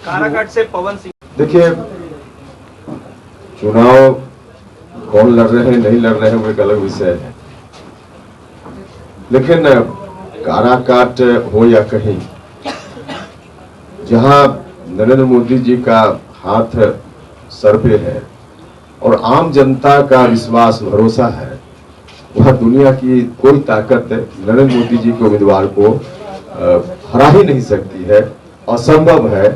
काराकाट से पवन सिंह। देखिए, चुनाव कौन लड़ रहे हैं नहीं लड़ रहे हैं वो एक अलग विषय है, लेकिन काराकाट हो या कहीं जहां नरेंद्र मोदी जी का हाथ सर पे है और आम जनता का विश्वास भरोसा है, वह दुनिया की कोई ताकत नरेंद्र मोदी जी के उम्मीदवार को हरा ही नहीं सकती है। असंभव है,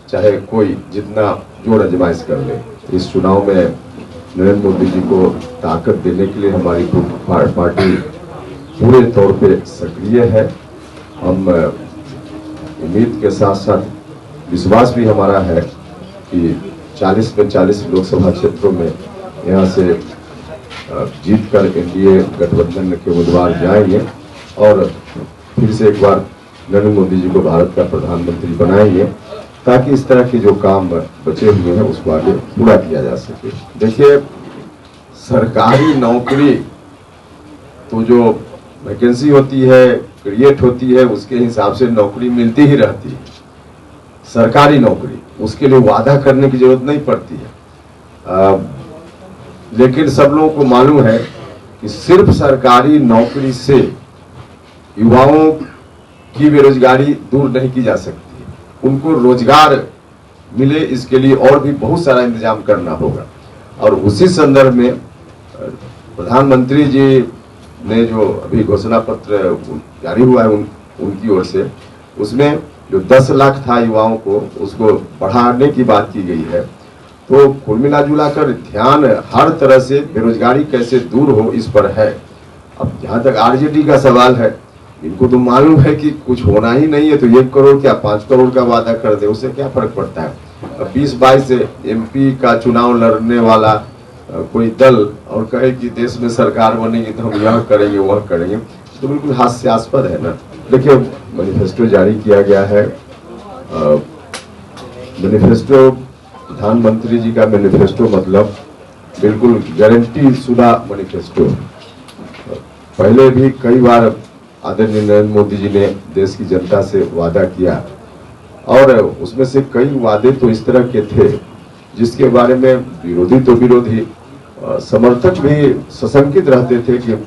चाहे कोई जितना जोर आजमाइश कर ले। इस चुनाव में नरेंद्र मोदी जी को ताकत देने के लिए हमारी पार्टी पूरे तौर पे सक्रिय है। हम उम्मीद के साथ साथ विश्वास भी हमारा है कि 40 में 40 लोकसभा क्षेत्रों में यहाँ से जीतकर एनडीए गठबंधन के उम्मीदवार जाएंगे और फिर से एक बार नरेंद्र मोदी जी को भारत का प्रधानमंत्री बनाएंगे, ताकि इस तरह के जो काम बचे हुए हैं उसको आगे पूरा किया जा सके। देखिए, सरकारी नौकरी तो जो वैकेंसी होती है, क्रिएट होती है, उसके हिसाब से नौकरी मिलती ही रहती है। सरकारी नौकरी, उसके लिए वादा करने की जरूरत नहीं पड़ती है। लेकिन सब लोगों को मालूम है कि सिर्फ सरकारी नौकरी से युवाओं की बेरोजगारी दूर नहीं की जा सकती है। उनको रोजगार मिले, इसके लिए और भी बहुत सारा इंतजाम करना होगा। और उसी संदर्भ में प्रधानमंत्री जी ने जो अभी घोषणा पत्र जारी हुआ है उनकी ओर से, उसमें जो 10 लाख था युवाओं को, उसको बढ़ाने की बात की गई है। तो कुल मिला जुला कर ध्यान हर तरह से बेरोजगारी कैसे दूर हो इस पर है। अब जहां तक आरजेडी का सवाल है, इनको तो मालूम है कि कुछ होना ही नहीं है, तो 1 करोड़ क्या 5 करोड़ का वादा कर दे, उससे क्या फर्क पड़ता है। 20-22 एमपी का चुनाव लड़ने वाला कोई दल और कहे कि देश में सरकार बनेगी तो हम यह करेंगे वह करेंगे, तो बिल्कुल हास्यास्पद है ना। देखिए, मैनिफेस्टो जारी किया गया है। मैनिफेस्टो, प्रधानमंत्री जी का मैनिफेस्टो मतलब बिल्कुल गारंटी शुदा मैनिफेस्टो। पहले भी कई बार आदरणीय नरेंद्र मोदी जी ने देश की जनता से वादा किया और उसमें से कई वादे तो इस तरह के थे जिसके बारे में विरोधी तो विरोधी, समर्थक भी सशंकित रहते थे कि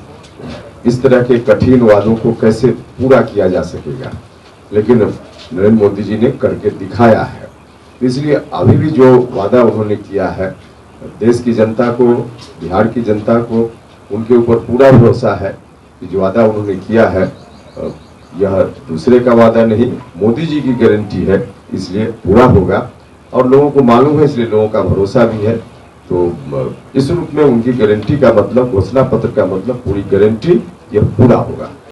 इस तरह के कठिन वादों को कैसे पूरा किया जा सकेगा। लेकिन नरेंद्र मोदी जी ने करके दिखाया है। इसलिए अभी भी जो वादा उन्होंने किया है, देश की जनता को, बिहार की जनता को उनके ऊपर पूरा भरोसा है कि जो वादा उन्होंने किया है यह दूसरे का वादा नहीं, मोदी जी की गारंटी है, इसलिए पूरा होगा। और लोगों को मालूम है, इसलिए लोगों का भरोसा भी है। तो इस रूप में उनकी गारंटी का मतलब, घोषणा पत्र का मतलब पूरी गारंटी, यह पूरा होगा।